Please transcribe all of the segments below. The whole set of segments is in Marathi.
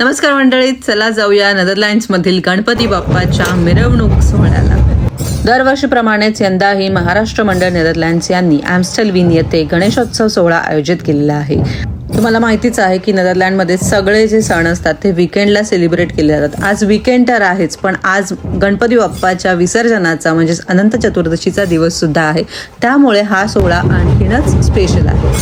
नमस्कार मंडळी, चला जाऊया नेदरलँड्समधील गणपती बाप्पाच्या मिरवणूक सोहळ्याला. दरवर्षीप्रमाणेच यंदाही महाराष्ट्र मंडळ नेदरलँड्स यांनी ॲम्स्टलविन येथे गणेशोत्सव सोहळा आयोजित केलेला आहे. तुम्हाला माहितीच आहे की नेदरलँडमध्ये सगळे जे सण असतात ते वीकेंडला सेलिब्रेट केले जातात. आज वीकेंड तर आहेच, पण आज गणपती बाप्पाच्या विसर्जनाचा म्हणजेच अनंत चतुर्दशीचा दिवस सुद्धा आहे. त्यामुळे हा सोहळा आणखीनच स्पेशल आहे.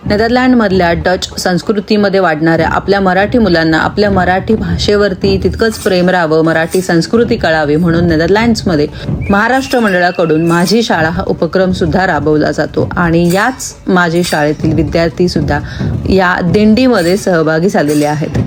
नेदरलँडमधल्या डच संस्कृतीमध्ये वाढणाऱ्या आपल्या मराठी मुलांना आपल्या मराठी भाषेवरती तितकंच प्रेम राहावं, मराठी संस्कृती कळावी म्हणून नेदरलँड्समध्ये महाराष्ट्र मंडळाकडून माझी शाळा हा उपक्रम सुद्धा राबवला जातो आणि याच माझी शाळेतील विद्यार्थी सुद्धा या दिंडीमध्ये सहभागी झालेले आहेत.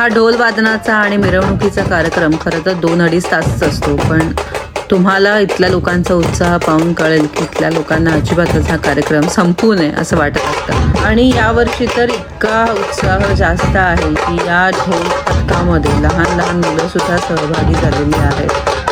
हा ढोल वादनाचा आणि मिरवणुकीचा कार्यक्रम खरं तर 2-2.5 तासच असतो, पण तुम्हाला इथल्या लोकांचा उत्साह पाहून कळेल की इथल्या लोकांना अजिबातच हा कार्यक्रम संपू नये असं वाटत असतं. आणि यावर्षी तर इतका उत्साह जास्त आहे की या ढोल पथकामध्ये लहान लहान मुलं सुद्धा सहभागी झालेली आहेत.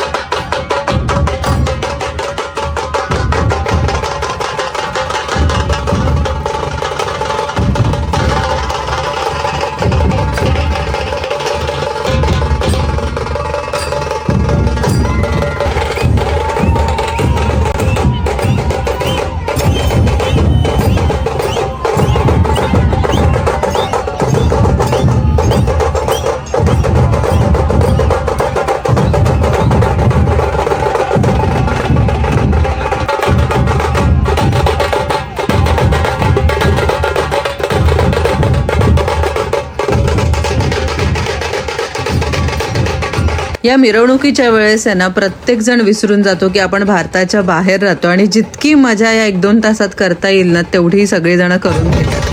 या मिरवणुकीच्या वेळेस आहे ना, प्रत्येक जण विसरून जातो की आपण भारताच्या बाहेर राहतो आणि जितकी मजा या 1-2 तासात करता येईल ना, तेवढी सगळेजण करून घेतात.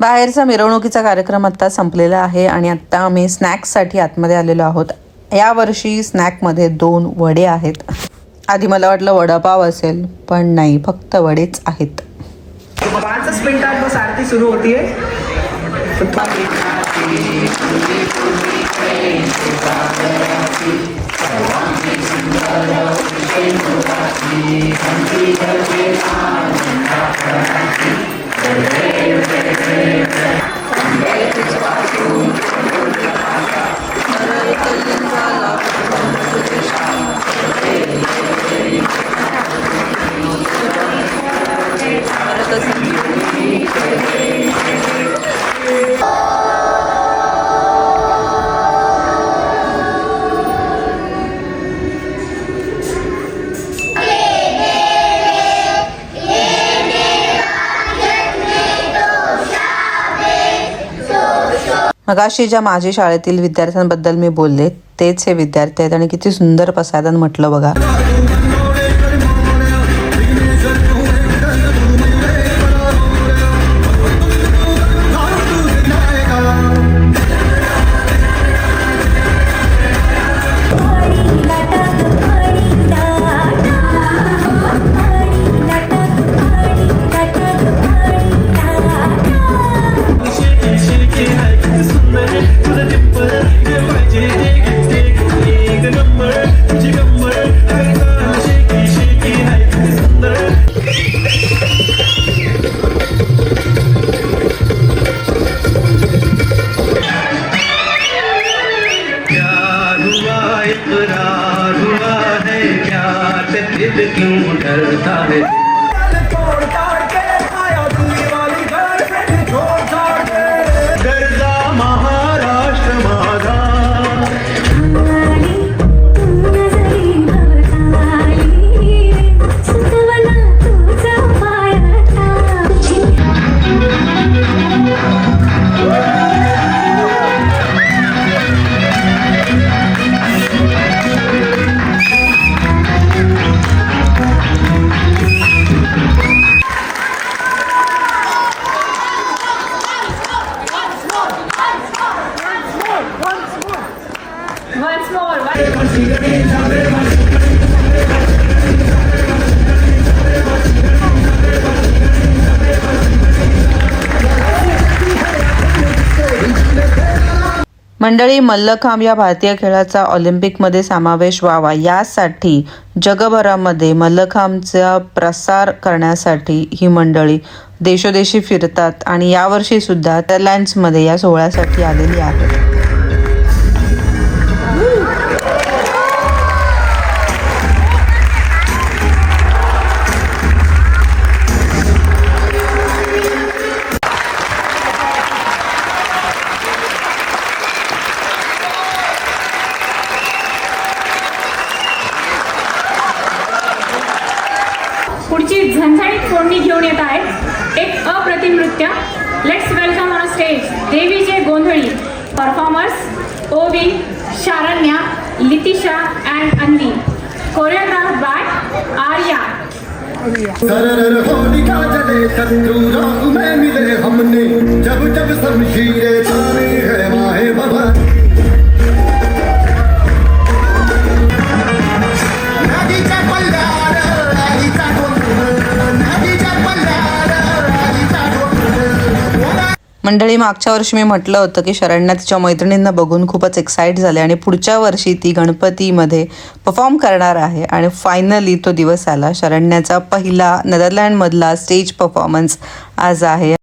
बाहेरचा मिरवणुकीचा कार्यक्रम आत्ता संपलेला आहे आणि आत्ता आम्ही स्नॅक्ससाठी आतमध्ये आलेलो आहोत. यावर्षी स्नॅकमध्ये 2 वडे आहेत. आधी मला वाटलं वडापाव असेल, पण नाही, फक्त वडेच आहेत. 5 मिनिटात बस आरती सुरू होतीये. मगाशी ज्या माझी शाळेतील विद्यार्थ्यांबद्दल मी बोलले तेच हे विद्यार्थी आहेत आणि किती सुंदर पसायदान म्हटलं बघा. क्यों डरता है गरजा महाराष्ट्र माझा मंडळी, मल्लखांब या भारतीय खेळाचा ऑलिम्पिकमध्ये समावेश व्हावा यासाठी जगभरामध्ये मल्लखांबचा प्रसार करण्यासाठी ही मंडळी देशोदेशी फिरतात आणि यावर्षी सुद्धा नेदरलँड्समध्ये या सोहळ्यासाठी आलेली आहेत. पुढची झणझणीत फोडणी घेऊन येत आहेत एक अप्रतिम नृत्य. लेट्स वेलकम ऑन स्टेज देवीचे गोंधळी performers Ovi, Sharanya, Litisha and Anvi. Choreograph by Arya. सरर होलिका जले शत्रु राग में मिले हमने जब जब शमशीरें ताने है माहे भवन. नदीच्या पल्ल्यावर आईचा डोंगर, नदीच्या पल्ल्यावर आईचा डोंगर. मंडळी, मागच्या वर्षी मी म्हटलं होतं की शरण्या तिच्या मैत्रिणींना बघून खूपच एक्साइट झाले आणि पुढच्या वर्षी ती गणपतीमध्ये परफॉर्म करणार आहे. आणि फायनली तो दिवस आला. शरण्याचा पहिला नेदरलँडमधला स्टेज परफॉर्मन्स आज आहे.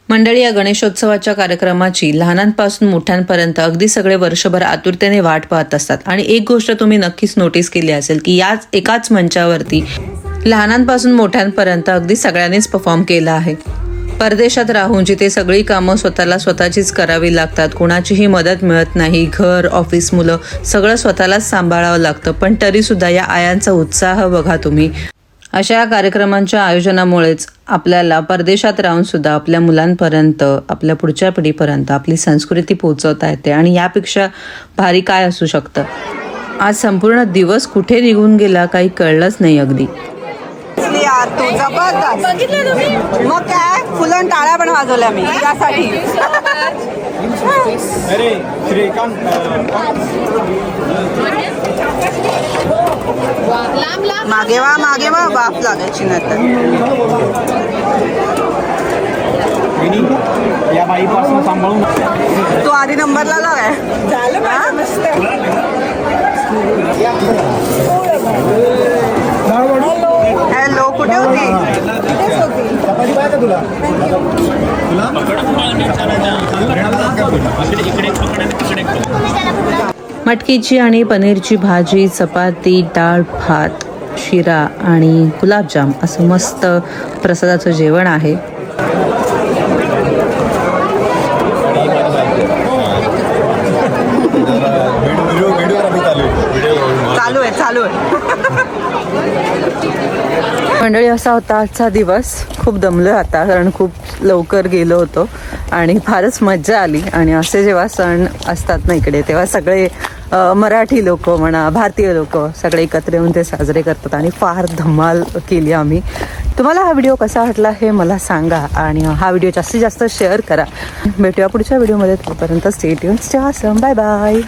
मंडळी, या गणेशोत्सवाच्या कार्यक्रमाची लहानांपासून मोठ्यांपर्यंत अगदी सगळे वर्षभर आतुरतेने वाट पाहत असतात. आणि एक गोष्ट तुम्ही नक्कीच नोटीस केली असेल की याच एकाच मंचावरती लहानांपासून मोठ्यांपर्यंत अगदी सगळ्यांनीच परफॉर्म केला आहे. परदेशात राहून जिथे सगळी कामं स्वतःच करावी लागतात, कोणाचीही मदत मिळत नाही, घर, ऑफिस, मुलं सगळं स्वतःलाच सांभाळावं लागतं, पण तरीसुद्धा या आयांचा उत्साह बघा तुम्ही. अशा या कार्यक्रमांच्या आयोजनामुळेच आपल्याला परदेशात राहून सुद्धा आपल्या मुलांपर्यंत, आपल्या पुढच्या पिढीपर्यंत आपली संस्कृती पोहोचवता येते. आणि यापेक्षा भारी काय असू शकतं. आज संपूर्ण दिवस कुठे निघून गेला काही कळलंच नाही अगदी. तू जबरदस्त. मग काय फुलं टाळ्या पण वाजवल्या मी त्यासाठी. मागे वा बाप लागायची नंतर. या बाईपासून सांभाळून तू आधी नंबरला लागाय झालं. हॅलो, कुठे होती? मटकीची आणि पनीरची भाजी, चपाती, डाळ, भात, शिरा आणि गुलाबजाम असं मस्त प्रसादाचं जेवण आहे. चालू आहे. मंडळी, असा होता आजचा दिवस. खूप दमलो आता, कारण खूप लवकर गेलो होतो आणि फारच मज्जा आली. आणि असे जेव्हा सण असतात ना इकडे, तेव्हा सगळे मराठी लोक म्हणा, भारतीय लोक सगळे एकत्र येऊन ते साजरे करतात आणि फार धमाल केली आम्ही. तुम्हाला हा व्हिडिओ कसा वाटला हे मला सांगा आणि हा व्हिडिओ जास्तीत जास्त शेअर करा. भेटूया पुढच्या व्हिडिओमध्ये. तोपर्यंत stay tuned, stay awesome. Bye bye.